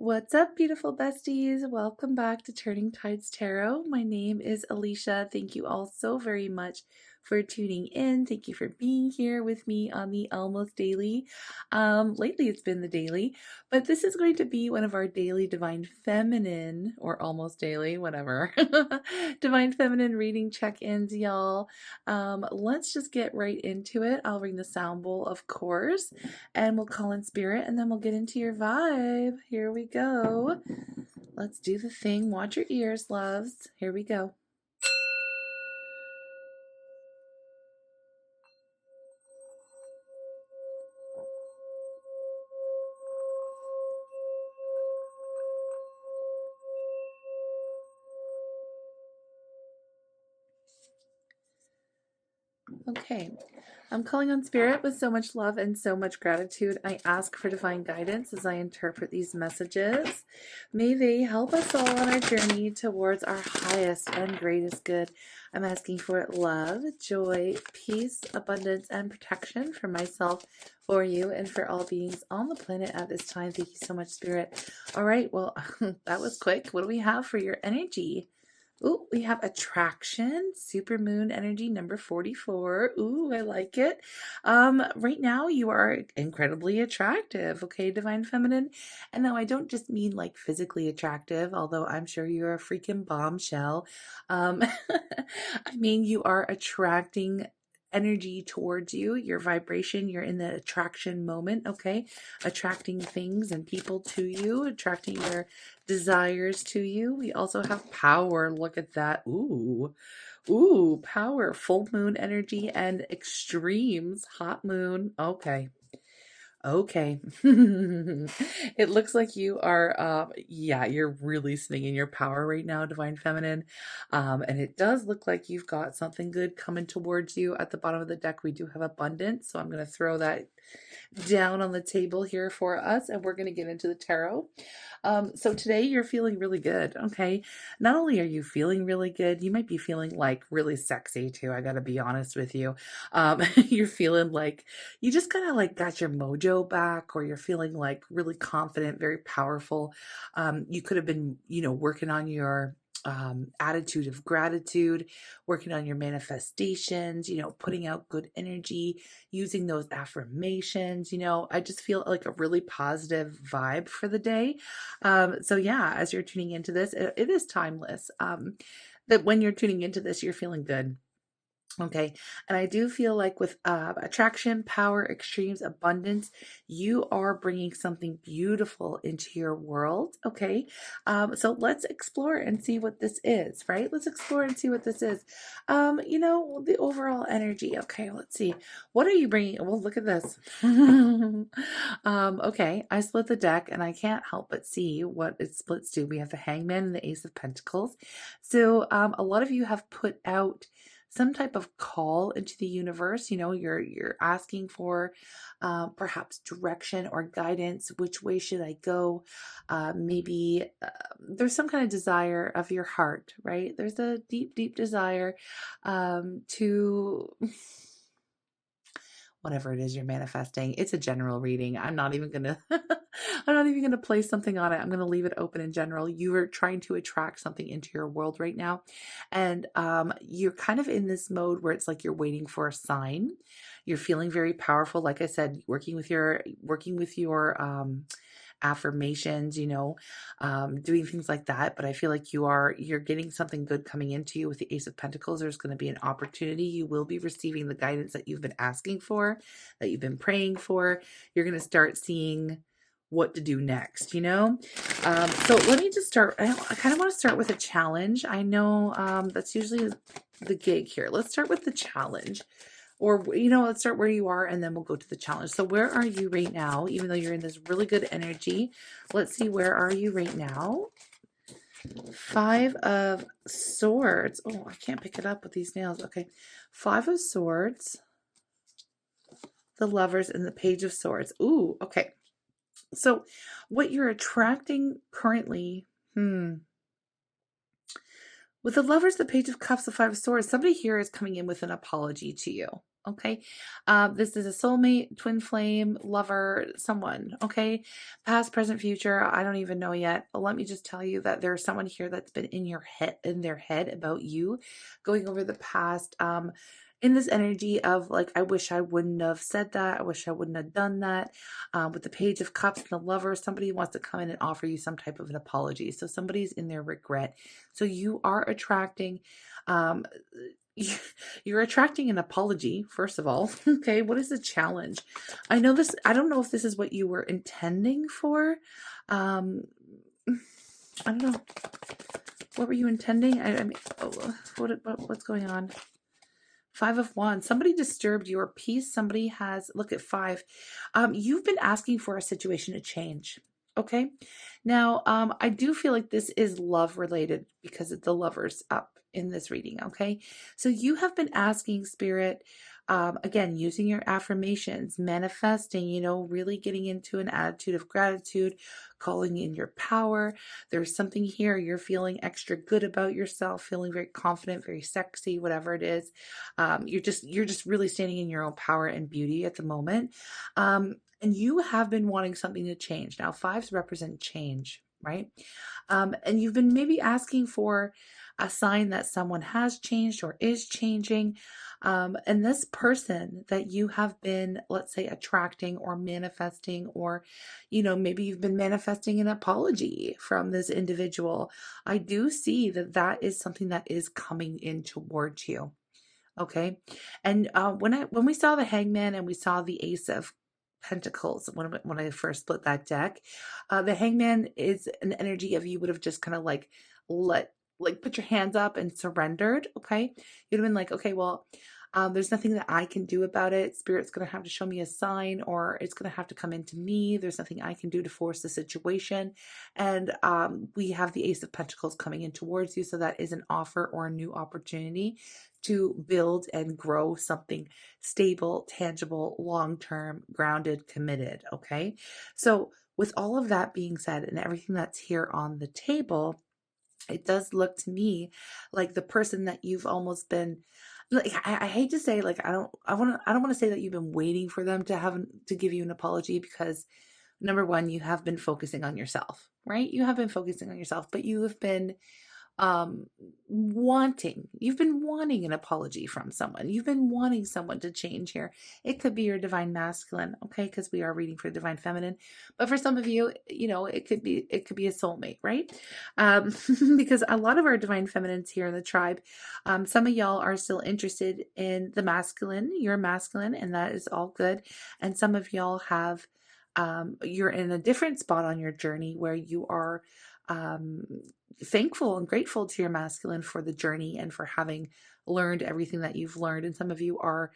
What's up, beautiful besties? Welcome back to Turning Tides Tarot. My name is Alishia. Thank you all so very much for tuning in. Thank you for being here with me on the Almost Daily. Lately it's been the daily, but this is going to be one of our daily Divine Feminine, or almost daily, whatever, Divine Feminine reading check-ins, y'all. Let's just get right into it. I'll ring the sound bowl, of course, and we'll call in spirit, and then we'll get into your vibe. Here we go. Let's do the thing. Watch your ears, loves. Here we go. Okay, I'm calling on spirit with so much love and so much gratitude. I ask for divine guidance as I interpret these messages. May they help us all on our journey towards our highest and greatest good. I'm asking for love, joy, peace, abundance, and protection for myself, for you, and for all beings on the planet at this time. Thank you so much, Spirit. All right, well, that was quick. What do we have for your energy? Ooh, we have attraction, supermoon energy number 44. Ooh, I like it. Right now you are incredibly attractive, okay, Divine Feminine? And now I don't just mean like physically attractive, although I'm sure you're a freaking bombshell. I mean, you are attracting energy towards you, your vibration, you're in the attraction moment, okay? Attracting things and people to you, attracting your desires to you. We also have power. Look at that. Ooh, power, full moon energy and extremes, hot moon. Okay. It looks like you are, yeah, you're really swinging your power right now, Divine Feminine. And it does look like you've got something good coming towards you. At the bottom of the deck, we do have abundance. So I'm going to throw that down on the table here for us, and we're going to get into the tarot. So today you're feeling really good, okay? Not only are you feeling really good, you might be feeling like really sexy too. I got to be honest with you. You're feeling like you just kind of like got your mojo back, or you're feeling like really confident, very powerful. You could have been, working on your attitude of gratitude, working on your manifestations, putting out good energy, using those affirmations. I just feel like a really positive vibe for the day. So yeah, as you're tuning into this, it is timeless. That when you're tuning into this, you're feeling good. Okay. And I do feel like with attraction, power, extremes, abundance, you are bringing something beautiful into your world. Okay. So let's explore and see what this is, right? Let's explore and see what this is. The overall energy. Okay. Let's see. What are you bringing? Well, look at this. Okay. I split the deck and I can't help but see what it splits to. We have the Hangman and the Ace of Pentacles. So a lot of you have put out some type of call into the universe. You're asking for perhaps direction or guidance. Which way should I go? Maybe there's some kind of desire of your heart, right? There's a deep, deep desire to whatever it is you're manifesting. It's a general reading. I'm not even gonna I'm not even gonna place something on it. I'm gonna leave it open in general. You are trying to attract something into your world right now. And you're kind of in this mode where it's like you're waiting for a sign. You're feeling very powerful. Like I said, working with your affirmations, doing things like that. But I feel like you're getting something good coming into you with the Ace of Pentacles. There's going to be an opportunity. You will be receiving the guidance that you've been asking for, that you've been praying for. You're going to start seeing what to do next, So let me just start. I kind of want to start with a challenge. I know that's usually the gig here. Let's start with the challenge. Or, let's start where you are and then we'll go to the challenge. So where are you right now? Even though you're in this really good energy, let's see, where are you right now? 5 of Swords. Oh, I can't pick it up with these nails. Okay. 5 of Swords, the Lovers, and the Page of Swords. Ooh, okay. So what you're attracting currently, with the Lovers, the Page of Cups, the 5 of Swords, somebody here is coming in with an apology to you. Okay. This is a soulmate, twin flame, lover, someone. Okay. Past, present, future. I don't even know yet. Let me just tell you that there's someone here that's been in your head, in their head about you, going over the past. In this energy of like, I wish I wouldn't have said that. I wish I wouldn't have done that. With the Page of Cups and the Lover, somebody wants to come in and offer you some type of an apology. So somebody's in their regret. So you are attracting. Um, You're attracting an apology, first of all. Okay, what is the challenge? I know this, I don't know if this is what you were intending for. Um, I don't know. What were you intending? I mean, what's going on? Five of Wands. Somebody disturbed your peace. Somebody has, look at five. You've been asking for a situation to change. Okay. Now, I do feel like this is love related because the Lover's up in this reading. Okay. So you have been asking Spirit, again, using your affirmations, manifesting, really getting into an attitude of gratitude, calling in your power. There's something here. You're feeling extra good about yourself, feeling very confident, very sexy, whatever it is. You're just really standing in your own power and beauty at the moment. And you have been wanting something to change. Now, fives represent change, right? And you've been maybe asking for a sign that someone has changed or is changing. And this person that you have been, let's say, attracting or manifesting, or, maybe you've been manifesting an apology from this individual. I do see that that is something that is coming in towards you. Okay. And when we saw the Hangman and we saw the Ace of Pentacles, when I first split that deck, the Hangman is an energy of you would have just kind of put your hands up and surrendered. Okay. You'd have been like, okay, well, there's nothing that I can do about it. Spirit's going to have to show me a sign, or it's going to have to come into me. There's nothing I can do to force the situation. And we have the Ace of Pentacles coming in towards you. So that is an offer or a new opportunity to build and grow something stable, tangible, long-term, grounded, committed. Okay. So with all of that being said and everything that's here on the table, it does look to me like the person that you've almost been, like, I hate to say, like, I don't want to say that you've been waiting for them to give you an apology, because number one, you have been focusing on yourself, right? You have been focusing on yourself, but you have been um you've been wanting an apology from someone. You've been wanting someone to change here. It could be your divine masculine, okay, because we are reading for divine feminine, but for some of you, it could be a soulmate, right? Because a lot of our divine feminines here in the tribe, some of y'all are still interested in the masculine, you're masculine, and that is all good. And some of y'all have you're in a different spot on your journey where you are um, thankful and grateful to your masculine for the journey and for having learned everything that you've learned. And some of you are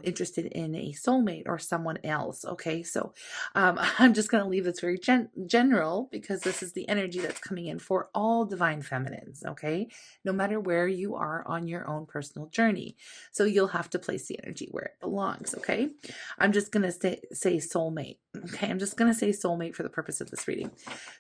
interested in a soulmate or someone else. Okay, so I'm just going to leave this very general, because this is the energy that's coming in for all divine feminines. Okay, no matter where you are on your own personal journey. So you'll have to place the energy where it belongs. Okay, I'm just going to say soulmate. Okay, I'm just going to say soulmate for the purpose of this reading.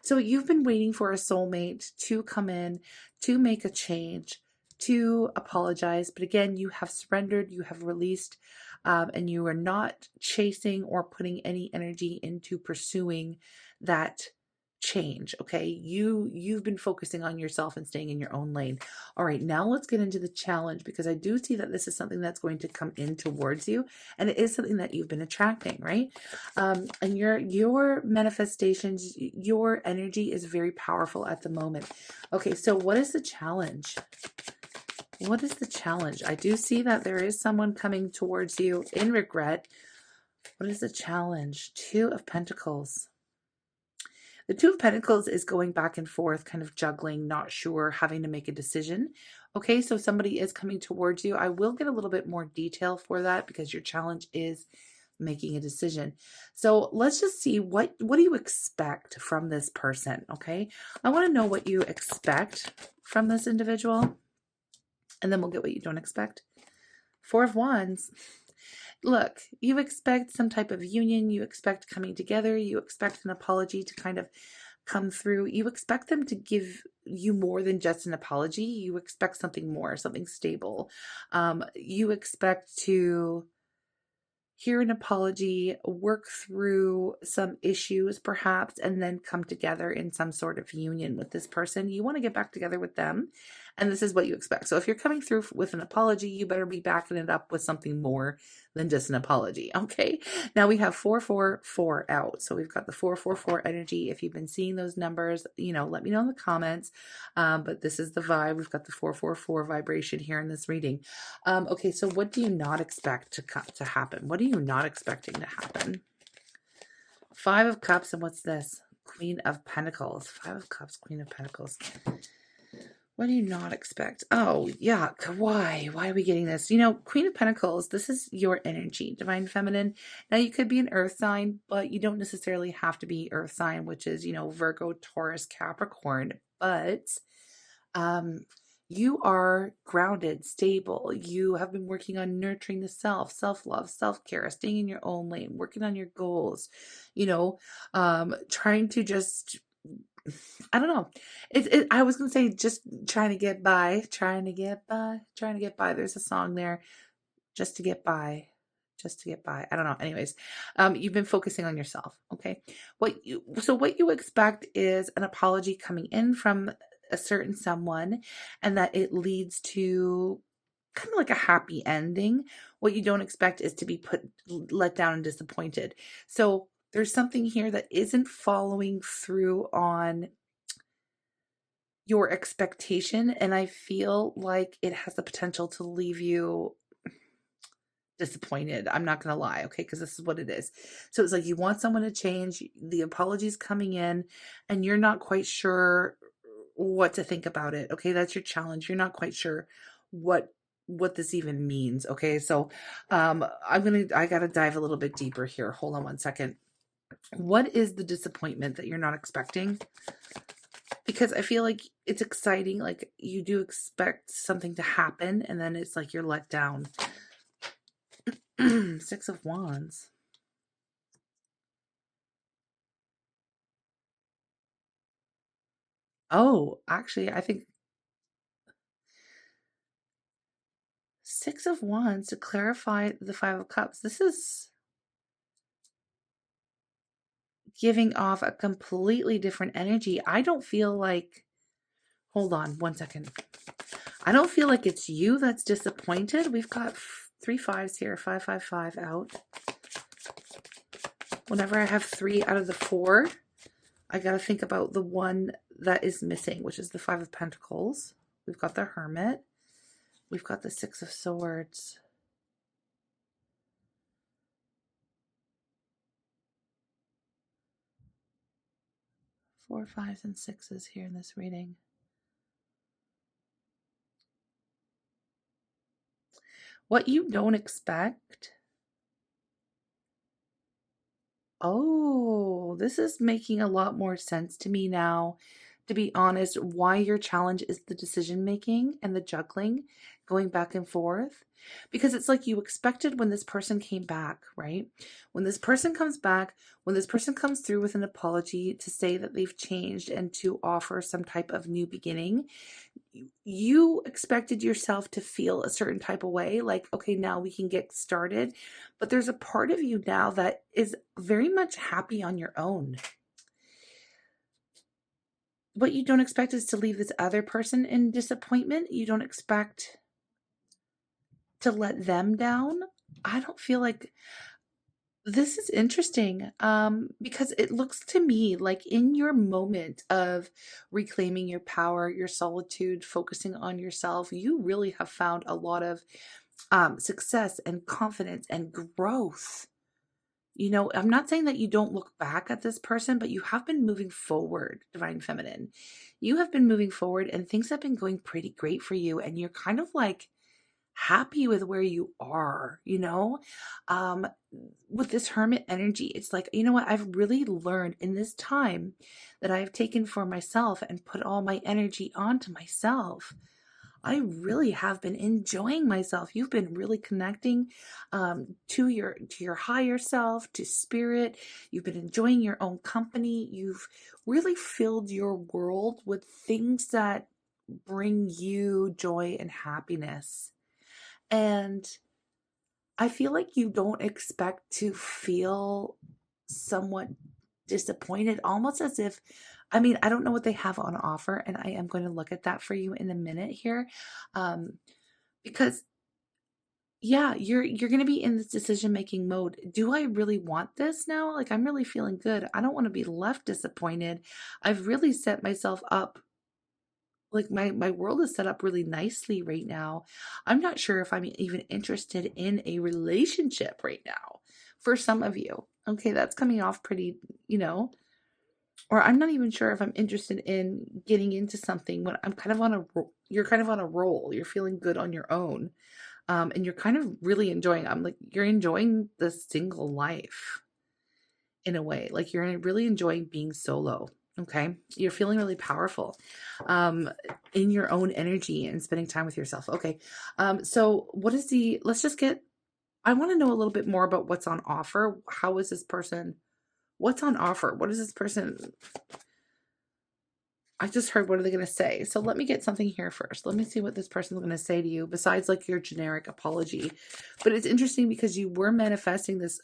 So you've been waiting for a soulmate to come in, to make a change, to apologize. But again, you have surrendered, you have released, and you are not chasing or putting any energy into pursuing that change. Okay, you've been focusing on yourself and staying in your own lane. All right, now let's get into the challenge, because I do see that this is something that's going to come in towards you, and it is something that you've been attracting, right? And your manifestations, your energy is very powerful at the moment. Okay, so what is the challenge? What is the challenge? I do see that there is someone coming towards you in regret. What is the challenge? Two of Pentacles. The Two of Pentacles is going back and forth, kind of juggling, not sure, having to make a decision. Okay, so somebody is coming towards you. I will get a little bit more detail for that, because your challenge is making a decision. So let's just see, what do you expect from this person? Okay, I want to know what you expect from this individual, and then we'll get what you don't expect. Four of Wands. Look, you expect some type of union. You expect coming together. You expect an apology to kind of come through, you expect them to give you more than just an apology. You expect something more, something stable. You expect to hear an apology, work through some issues perhaps, and then come together in some sort of union with this person. You want to get back together with them, and this is what you expect. So if you're coming through with an apology, you better be backing it up with something more than just an apology. Okay. Now we have 444 out. So we've got the 444 energy. If you've been seeing those numbers, let me know in the comments. But this is the vibe. We've got the 444 vibration here in this reading. Okay, so what do you not expect to happen? What are you not expecting to happen? 5 of Cups, and what's this? Queen of Pentacles. 5 of Cups, Queen of Pentacles. What do you not expect? Oh, yeah. Why? Why are we getting this? Queen of Pentacles, this is your energy, Divine Feminine. Now, you could be an earth sign, but you don't necessarily have to be earth sign, which is, Virgo, Taurus, Capricorn. But you are grounded, stable. You have been working on nurturing the self-love, self-care, staying in your own lane, working on your goals, trying to just, I don't know. I was going to say just trying to get by. There's a song there. Just to get by. I don't know. Anyways, you've been focusing on yourself. Okay. What you expect is an apology coming in from a certain someone, and that it leads to kind of like a happy ending. What you don't expect is to be let down and disappointed. So there's something here that isn't following through on your expectation, and I feel like it has the potential to leave you disappointed. I'm not going to lie, okay? Because this is what it is. So it's like you want someone to change, the apology's coming in, and you're not quite sure what to think about it, okay? That's your challenge. You're not quite sure what this even means, okay? So I got to dive a little bit deeper here. Hold on one second. What is the disappointment that you're not expecting? Because I feel like it's exciting. Like you do expect something to happen, and then it's like you're let down. 6 of Wands. Oh, actually, I think 6 of Wands to clarify the 5 of Cups. This is giving off a completely different energy. I don't feel like, hold on one second. I don't feel like it's you that's disappointed. We've got 3 5s here, 5, 5, 5 out. Whenever I have 3 out of the 4, I got to think about the one that is missing, which is the 5 of Pentacles. We've got the Hermit. We've got the 6 of Swords. Four, 5s, and 6s here in this reading. What you don't expect. Oh, this is making a lot more sense to me now. To be honest, why your challenge is the decision making and the juggling, going back and forth. Because it's like you expected when this person came back, right? When this person comes back, when this person comes through with an apology to say that they've changed and to offer some type of new beginning, you expected yourself to feel a certain type of way, like, okay, now we can get started. But there's a part of you now that is very much happy on your own. What you don't expect is to leave this other person in disappointment. You don't expect to let them down. I don't feel like this is interesting, because it looks to me like in your moment of reclaiming your power, your solitude, focusing on yourself, you really have found a lot of success and confidence and growth. I'm not saying that you don't look back at this person, but you have been moving forward, Divine Feminine. You have been moving forward and things have been going pretty great for you. And you're kind of like happy with where you are, with this Hermit energy. It's like, you know what? I've really learned in this time that I've taken for myself and put all my energy onto myself. I really have been enjoying myself. You've been really connecting to your higher self, to spirit. You've been enjoying your own company. You've really filled your world with things that bring you joy and happiness. And I feel like you don't expect to feel somewhat disappointed, almost as if, I mean, I don't know what they have on offer, and I am going to look at that for you in a minute here. Um, because yeah, you're going to be in this decision making mode. Do I really want this now? Like, I'm really feeling good. I don't want to be left disappointed. I've really set myself up, like my world is set up really nicely right now. I'm not sure if I'm even interested in a relationship right now for some of you. Okay, that's coming off pretty, you know, or I'm not even sure if I'm interested in getting into something when I'm kind of on a you're kind of on a roll. You're feeling good on your own. And you're kind of really enjoying, I'm like, you're enjoying the single life in a way. Like you're really enjoying being solo. Okay. You're feeling really powerful in your own energy and spending time with yourself. Okay. So what is let's just get, I want to know a little bit more about what's on offer. How is this person, what's on offer? What is this person? I just heard, what are they going to say? So let me get something here first. Let me see what this person is going to say to you besides like your generic apology. But it's interesting because you were manifesting this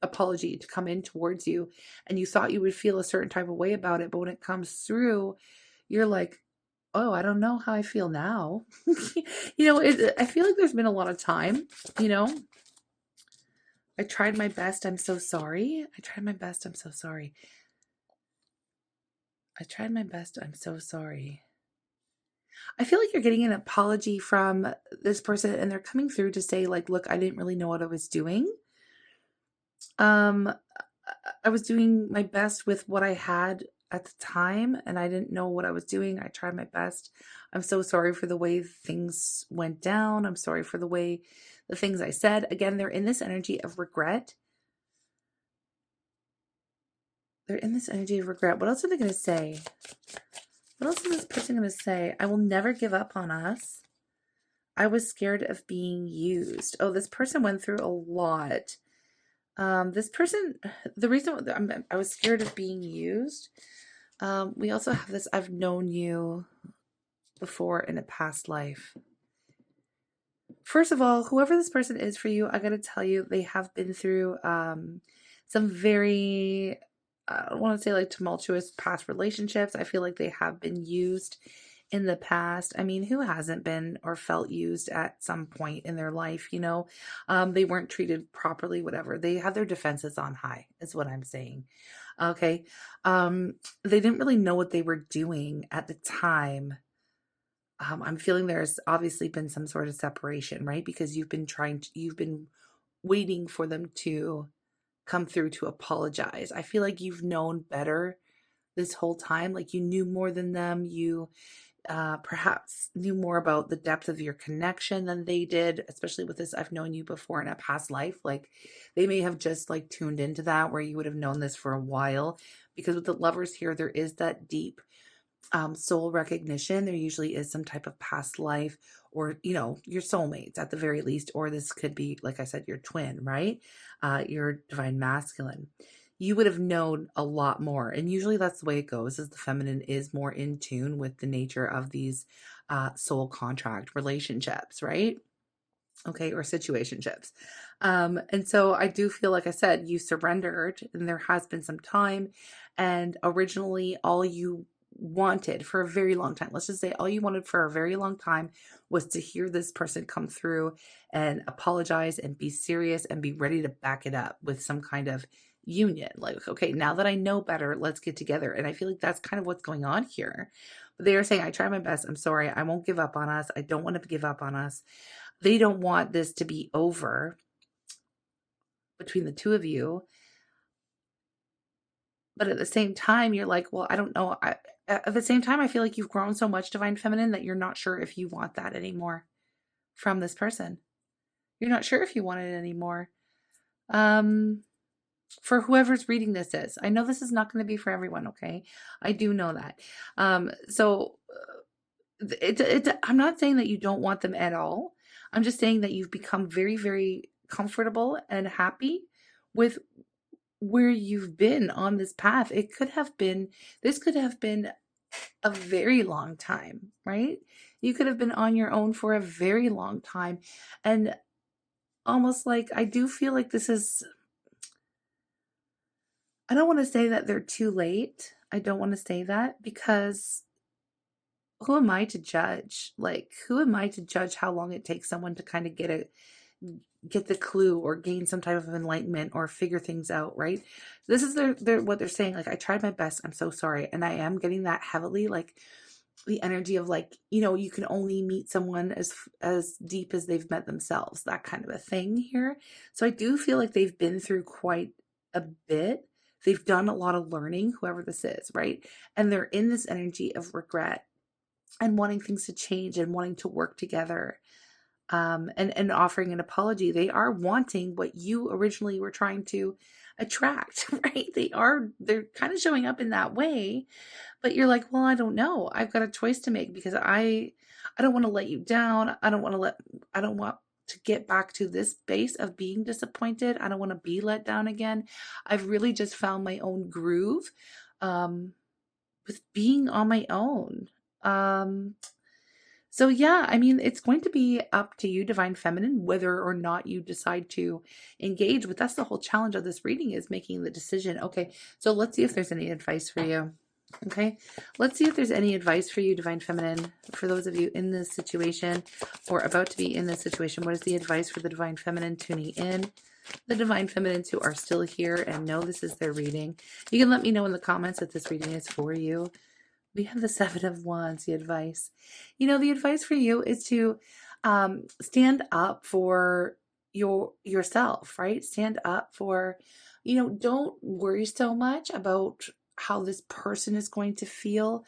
apology to come in towards you and you thought you would feel a certain type of way about it. But when it comes through, you're like, oh, I don't know how I feel now. I feel like there's been a lot of time, you know. I tried my best. I'm so sorry. I tried my best. I'm so sorry. I tried my best. I'm so sorry. I feel like you're getting an apology from this person and they're coming through to say like, look, I didn't really know what I was doing. Um I was doing my best with what I had at the time and I didn't know what I was doing. I tried my best. I'm so sorry for the way things went down. I'm sorry for the things I said. Again, they're in this energy of regret. They're in this energy of regret. What else are they going to say? What else is this person going to say? I will never give up on us. I was scared of being used. Oh, this person went through a lot. This person, the reason I was scared of being used. We also have this, I've known you before in a past life. First of all, whoever this person is for you, I got to tell you, they have been through some very, I don't want to say like tumultuous past relationships. I feel like they have been used in the past. I mean, who hasn't been or felt used at some point in their life, you know? They weren't treated properly, whatever. They had their defenses on high, is what I'm saying. Okay. They didn't really know what they were doing at the time. I'm feeling there's obviously been some sort of separation, right? Because you've been waiting for them to come through to apologize. I feel like you've known better this whole time. Like you knew more than them. You perhaps knew more about the depth of your connection than they did, especially with this. I've known you before in a past life. Like they may have just like tuned into that where you would have known this for a while. Because with the lovers here, there is that deep soul recognition. There usually is some type of past life or, you know, your soulmates at the very least, or this could be, like I said, your twin, right? Your divine masculine. You would have known a lot more. And usually that's the way it goes, is the feminine is more in tune with the nature of these soul contract relationships, right? Okay, or situationships. And so I do feel, like I said, you surrendered and there has been some time. And originally all you wanted for a very long time, let's just say all you wanted for a very long time was to hear this person come through and apologize and be serious and be ready to back it up with some kind of union. Like, okay, now that I know better, let's get together. And I feel like that's kind of what's going on here. But they are saying, I try my best. I'm sorry. I won't give up on us. I don't want to give up on us. They don't want this to be over between the two of you. But at the same time, you're like, well, I don't know. At the same time, I feel like you've grown so much, divine feminine, that you're not sure if you want that anymore from this person. You're not sure if you want it anymore. For whoever's reading this is, I know this is not going to be for everyone. Okay. I do know that. So I'm not saying that you don't want them at all. I'm just saying that you've become very, very comfortable and happy with where you've been on this path. This could have been a very long time, right? You could have been on your own for a very long time. And almost like, I do feel like I don't want to say that they're too late. I don't want to say that, because who am I to judge? Like, who am I to judge how long it takes someone to kind of get the clue or gain some type of enlightenment or figure things out, right? This is what they're saying. Like, I tried my best. I'm so sorry. And I am getting that heavily, like the energy of, like, you can only meet someone as deep as they've met themselves, that kind of a thing here. So I do feel like they've been through quite a bit. They've done a lot of learning, whoever this is, right? And they're in this energy of regret and wanting things to change and wanting to work together, and offering an apology. They are wanting what you originally were trying to attract, right? They're kind of showing up in that way, but you're like, well, I don't know. I've got a choice to make, because I don't want to let you down. I don't want to get back to this base of being disappointed. I don't want to be let down again. I've really just found my own groove, with being on my own. So yeah, I mean, it's going to be up to you, Divine Feminine, whether or not you decide to engage with. That's the whole challenge of this reading, is making the decision. Okay, so let's see if there's any advice for you. Okay, let's see if there's any advice for you, Divine Feminine, for those of you in this situation or about to be in this situation. What is the advice for the Divine Feminine tuning in? The Divine Feminines who are still here and know this is their reading. You can let me know in the comments that this reading is for you. We have the Seven of Wands, the advice. The advice for you is to stand up for yourself, right? Stand up for, don't worry so much about how this person is going to feel.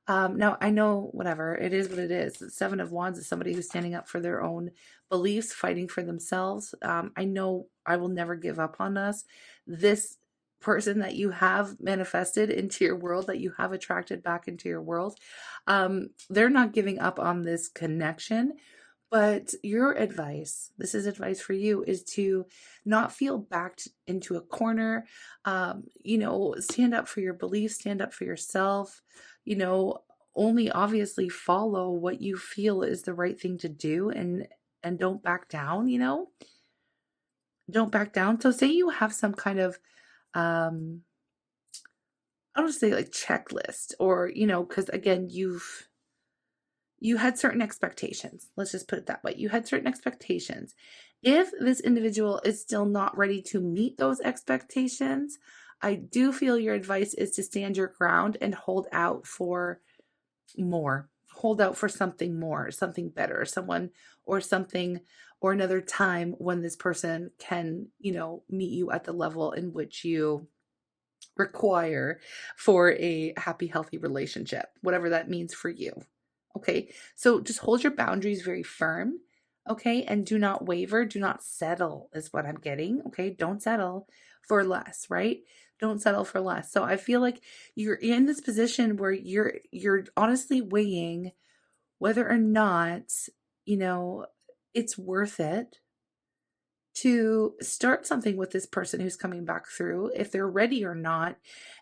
Now, I know, whatever, it is what it is. The Seven of Wands is somebody who's standing up for their own beliefs, fighting for themselves. I know I will never give up on us. This person that you have manifested into your world, that you have attracted back into your world, they're not giving up on this connection. But your advice, this is advice for you, is to not feel backed into a corner. Stand up for your beliefs, stand up for yourself. Only obviously follow what you feel is the right thing to do, and don't back down. Don't back down. So say you have some kind of I don't say like checklist, or because again, you had certain expectations. Let's just put it that way. You had certain expectations. If this individual is still not ready to meet those expectations, I do feel your advice is to stand your ground and hold out for more. Hold out for something more, something better, someone or something, or another time when this person can, meet you at the level in which you require for a happy, healthy relationship, whatever that means for you. Okay, so just hold your boundaries very firm. Okay, and do not waver, do not settle, is what I'm getting. Okay, don't settle for less, right? Don't settle for less. So I feel like you're in this position where you're honestly weighing whether or not, it's worth it to start something with this person who's coming back through, if they're ready or not,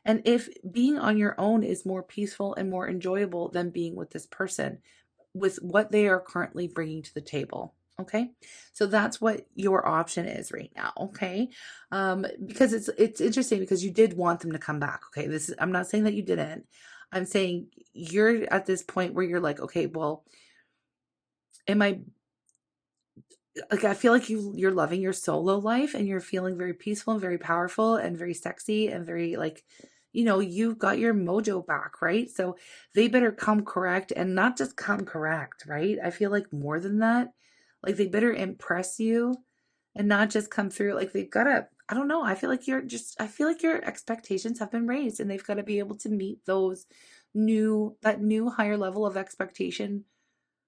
and if being on your own is more peaceful and more enjoyable than being with this person, with what they are currently bringing to the table. Okay, so that's what your option is right now. Okay, because it's interesting, because you did want them to come back. Okay, I'm not saying that you didn't. I'm saying you're at this point where you're like, okay, well, am I like, I feel like you're loving your solo life, and you're feeling very peaceful and very powerful and very sexy and very, like, you've got your mojo back, right? So they better come correct, and not just come correct, right? I feel like more than that, like they better impress you and not just come through. Like they've got to, I don't know. I feel like I feel like your expectations have been raised, and they've got to be able to meet that new higher level of expectation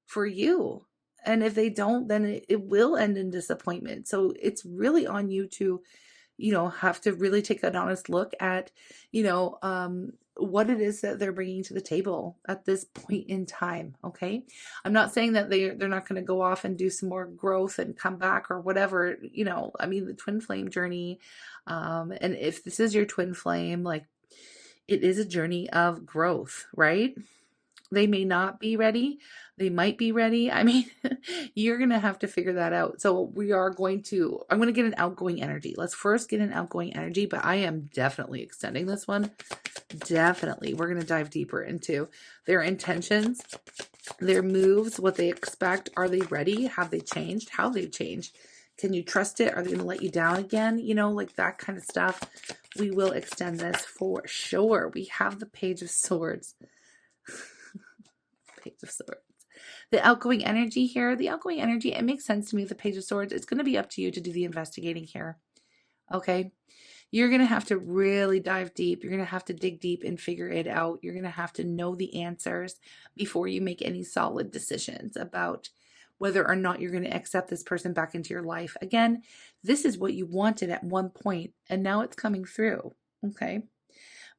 for you. And if they don't, then it will end in disappointment. So it's really on you to, have to really take an honest look at, what it is that they're bringing to the table at this point in time. Okay. I'm not saying that they're not going to go off and do some more growth and come back or whatever, I mean, the twin flame journey. And if this is your twin flame, like, it is a journey of growth, right? They may not be ready. They might be ready. I mean, you're going to have to figure that out. So I'm going to get an outgoing energy. Let's first get an outgoing energy, but I am definitely extending this one. Definitely. We're going to dive deeper into their intentions, their moves, what they expect. Are they ready? Have they changed? How they've changed? Can you trust it? Are they going to let you down again? Like that kind of stuff. We will extend this for sure. We have the Page of Swords. Page of Swords. The outgoing energy here, it makes sense to me. The Page of Swords, it's going to be up to you to do the investigating here. Okay. You're going to have to really dive deep. You're going to have to dig deep and figure it out. You're going to have to know the answers before you make any solid decisions about whether or not you're going to accept this person back into your life. Again, this is what you wanted at one point, and now it's coming through. Okay.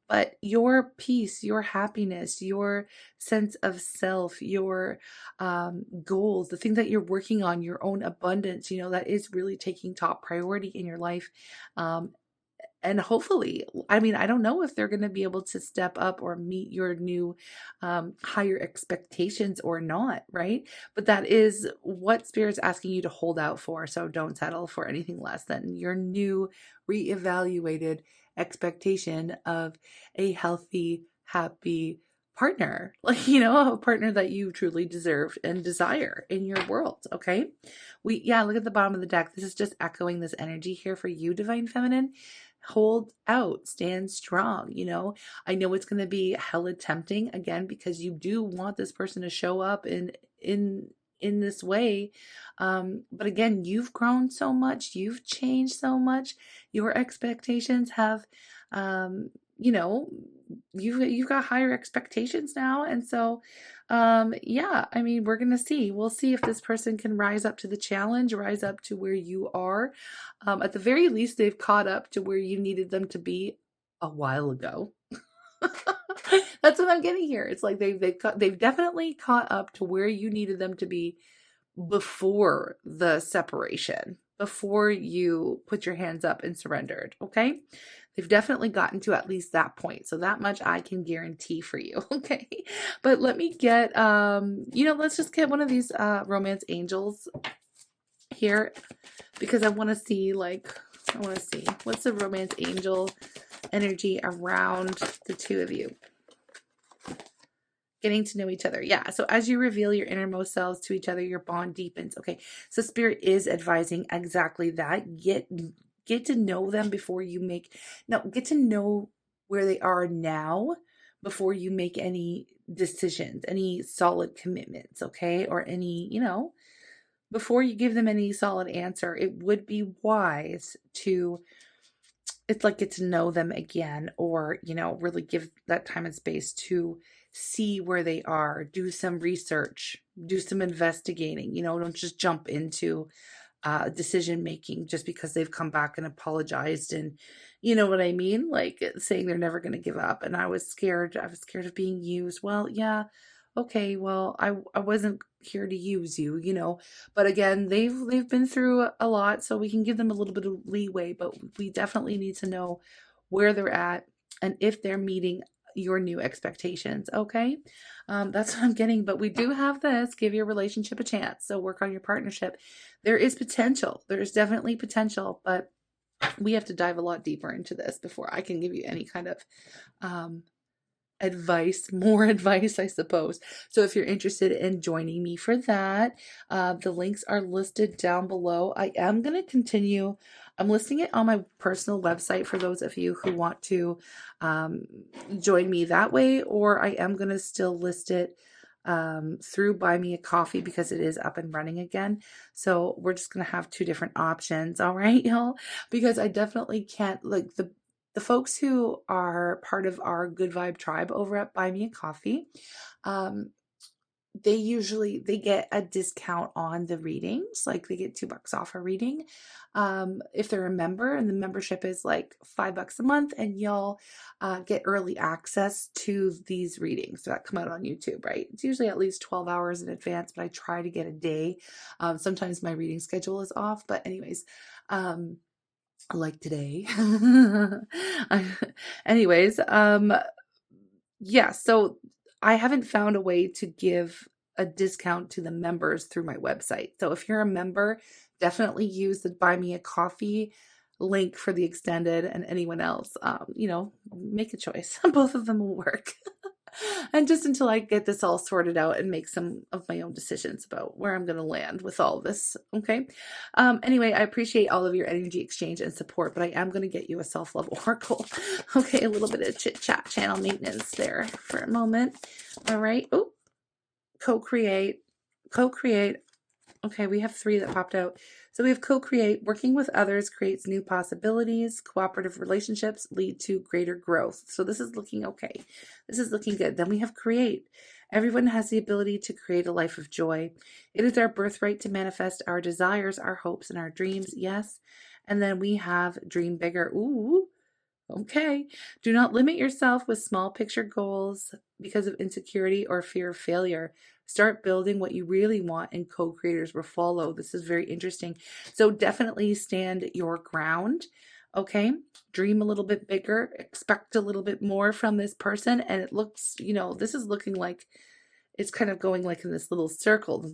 But your peace, your happiness, your sense of self, your goals, the thing that you're working on, your own abundance, that is really taking top priority in your life. And hopefully, I mean, I don't know if they're going to be able to step up or meet your new higher expectations or not, right? But that is what Spirit's asking you to hold out for. So don't settle for anything less than your new reevaluated expectation of a healthy, happy partner, like, a partner that you truly deserve and desire in your world. Okay. Look at the bottom of the deck. This is just echoing this energy here for you, Divine Feminine. Hold out, stand strong. I know it's going to be hella tempting again, because you do want this person to show up in this way. But again, you've grown so much, you've changed so much. Your expectations have, you've got higher expectations now. And so, I mean, we'll see if this person can rise up to the challenge, rise up to where you are. At the very least, they've caught up to where you needed them to be a while ago. That's what I'm getting here. It's like they've definitely caught up to where you needed them to be before the separation, before you put your hands up and surrendered. Okay. They've definitely gotten to at least that point. So that much I can guarantee for you. Okay. But let me get, let's just get one of these romance angels here, because I want to see what's the romance angel energy around the two of you. Getting to know each other. Yeah. So as you reveal your innermost selves to each other, your bond deepens. Okay. So Spirit is advising exactly that. Get to know them before you get to know where they are now before you make any decisions, any solid commitments. Okay. Or any, before you give them any solid answer, it would be wise to, get to know them again, or, really give that time and space to see where they are, do some research, do some investigating, don't just jump into decision making just because they've come back and apologized, and you know what I mean, like saying they're never going to give up. And I was scared of being used. Well, yeah, okay, well, I wasn't here to use you, but again, they've been through a lot, so we can give them a little bit of leeway, but we definitely need to know where they're at and if they're meeting your new expectations. Okay. That's what I'm getting, but we do have this: give your relationship a chance. So work on your partnership. There is potential. There's definitely potential, but we have to dive a lot deeper into this before I can give you any kind of more advice, I suppose. So if you're interested in joining me for that, the links are listed down below. I am going to continue. I'm listing it on my personal website for those of you who want to join me that way, or I am going to still list it through Buy Me a Coffee, because it is up and running again. So we're just going to have two different options. All right, y'all, because I definitely can't, the folks who are part of our Good Vibe tribe over at Buy Me a Coffee, they get a discount on the readings, like they get $2 off a reading if they're a member, and the membership is like $5 a month, and y'all get early access to these readings that come out on YouTube, right? It's usually at least 12 hours in advance, but I try to get a day. Sometimes my reading schedule is off, but anyways, like today. Anyways, yeah, so I haven't found a way to give a discount to the members through my website. So if you're a member, definitely use the Buy Me a Coffee link for the extended, and anyone else, make a choice. Both of them will work. And just until I get this all sorted out and make some of my own decisions about where I'm going to land with all this. Okay. Anyway, I appreciate all of your energy exchange and support, but I am going to get you a self-love oracle. Okay. A little bit of chit chat, channel maintenance there for a moment. All right. Oh, co-create. Okay, we have 3 that popped out. So we have co-create. Working with others creates new possibilities. Cooperative relationships lead to greater growth. So this is looking okay. This is looking good. Then we have create. Everyone has the ability to create a life of joy. It is our birthright to manifest our desires, our hopes, and our dreams. Yes. And then we have dream bigger. Ooh. Okay. Do not limit yourself with small picture goals because of insecurity or fear of failure. Start building what you really want, and co-creators will follow. This is very interesting. So definitely stand your ground. Okay. Dream a little bit bigger, expect a little bit more from this person. And it looks, this is looking like it's kind of going like in this little circle.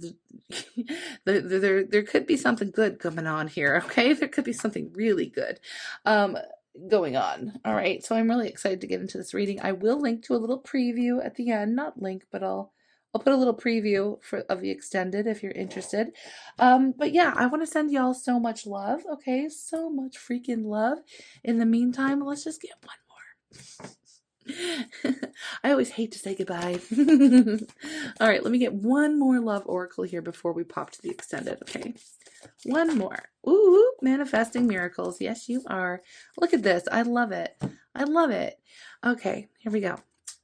There could be something good coming on here. Okay. There could be something really good. Going on. All right. So I'm really excited to get into this reading. I will link to a little preview at the end, not link, but I'll put a little preview of the extended if you're interested. But yeah, I want to send y'all so much love. Okay. So much freaking love. In the meantime, let's just get one more. I always hate to say goodbye. All right, let me get one more love oracle here before we pop to the extended. Okay. One more. Ooh, manifesting miracles. Yes, you are. Look at this. I love it. I love it. Okay, here we go.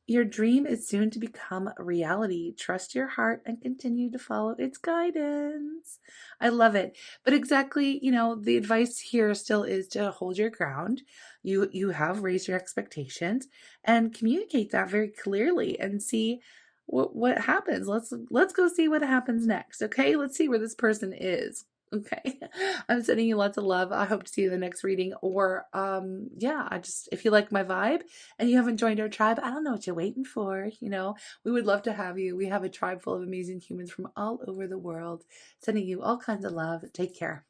Your dream is soon to become a reality. Trust your heart and continue to follow its guidance. I love it. But exactly, the advice here still is to hold your ground. You have raised your expectations and communicate that very clearly and see what happens. Let's go see what happens next. Okay, let's see where this person is. Okay. I'm sending you lots of love. I hope to see you in the next reading. Or if you like my vibe and you haven't joined our tribe, I don't know what you're waiting for. We would love to have you. We have a tribe full of amazing humans from all over the world, sending you all kinds of love. Take care.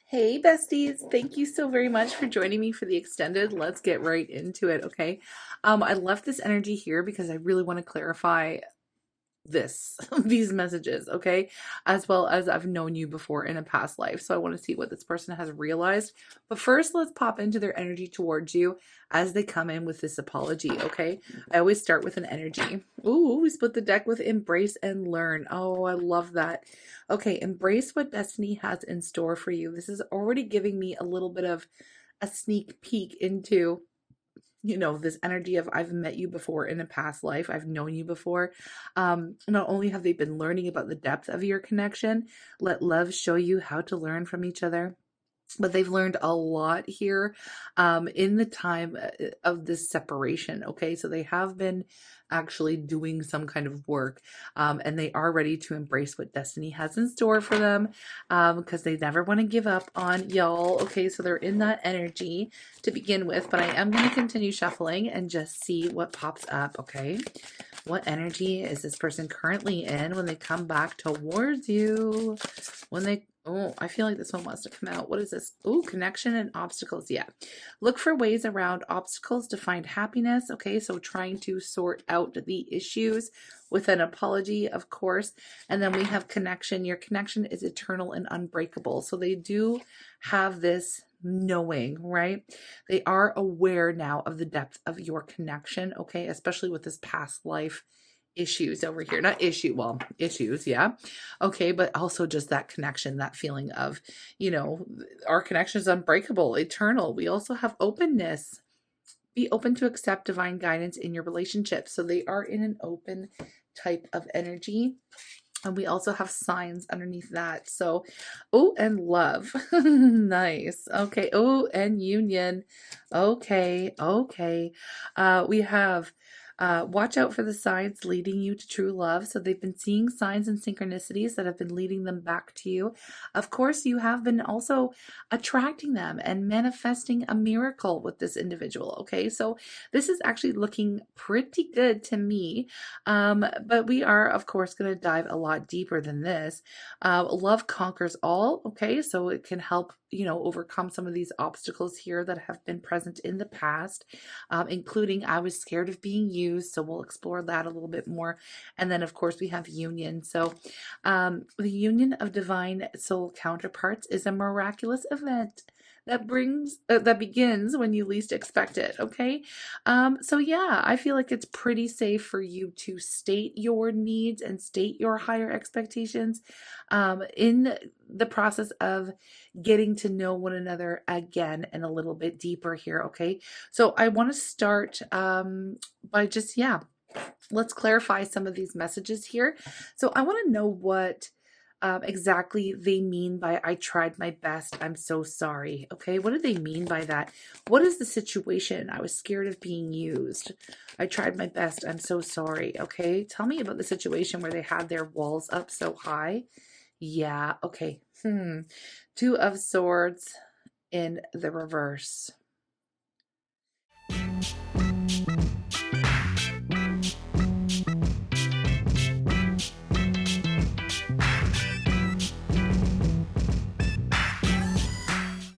Hey besties, thank you so very much for joining me for the extended. Let's get right into it. Okay. I left this energy here because I really want to clarify these messages, okay, as well as I've known you before in a past life, so I want to see what this person has realized. But first, let's pop into their energy towards you as they come in with this apology. Okay, I always start with an energy. Ooh, we split the deck with embrace and learn. Oh, I love that. Okay, embrace what destiny has in store for you. This is already giving me a little bit of a sneak peek into this energy of I've met you before in a past life. I've known you before. Not only have they been learning about the depth of your connection, let love show you how to learn from each other. But they've learned a lot here in the time of this separation. Okay, so they have been actually doing some kind of work and they are ready to embrace what destiny has in store for them because they never want to give up on y'all. Okay, so they're in that energy to begin with, but I am going to continue shuffling and just see what pops up. Okay, what energy is this person currently in when they come back towards you? Oh, I feel like this one wants to come out. What is this? Oh, connection and obstacles. Yeah. Look for ways around obstacles to find happiness. Okay, so trying to sort out the issues with an apology, of course. And then we have connection. Your connection is eternal and unbreakable. So they do have this knowing, right? They are aware now of the depth of your connection, okay, especially with this past life issues over here. Not issue, well, issues, yeah. Okay, but also just that connection, that feeling of, our connection is unbreakable, eternal. We also have openness Be open to accept divine guidance in your relationship. So they are in an open type of energy. And we also have signs underneath that. So, oh, and love. Nice. Okay. Oh, and union. Okay. Okay. We have watch out for the signs leading you to true love. So they've been seeing signs and synchronicities that have been leading them back to you. Of course, you have been also attracting them and manifesting a miracle with this individual. Okay. So this is actually looking pretty good to me. But we are, of course, going to dive a lot deeper than this. Love conquers all. Okay. So it can help, overcome some of these obstacles here that have been present in the past, including I was scared of being used. So we'll explore that a little bit more. And then, of course, we have union. So the union of divine soul counterparts is a miraculous event that begins when you least expect it. Okay. So yeah, I feel like it's pretty safe for you to state your needs and state your higher expectations in the process of getting to know one another again and a little bit deeper here. Okay. So I want to start by just, let's clarify some of these messages here. So I want to know what exactly they mean by I tried my best, I'm so sorry. Okay, what do they mean by that? What is the situation? I was scared of being used. I tried my best, I'm so sorry. Okay, tell me about the situation where they had their walls up so high. Yeah, okay. Two of Swords in the reverse.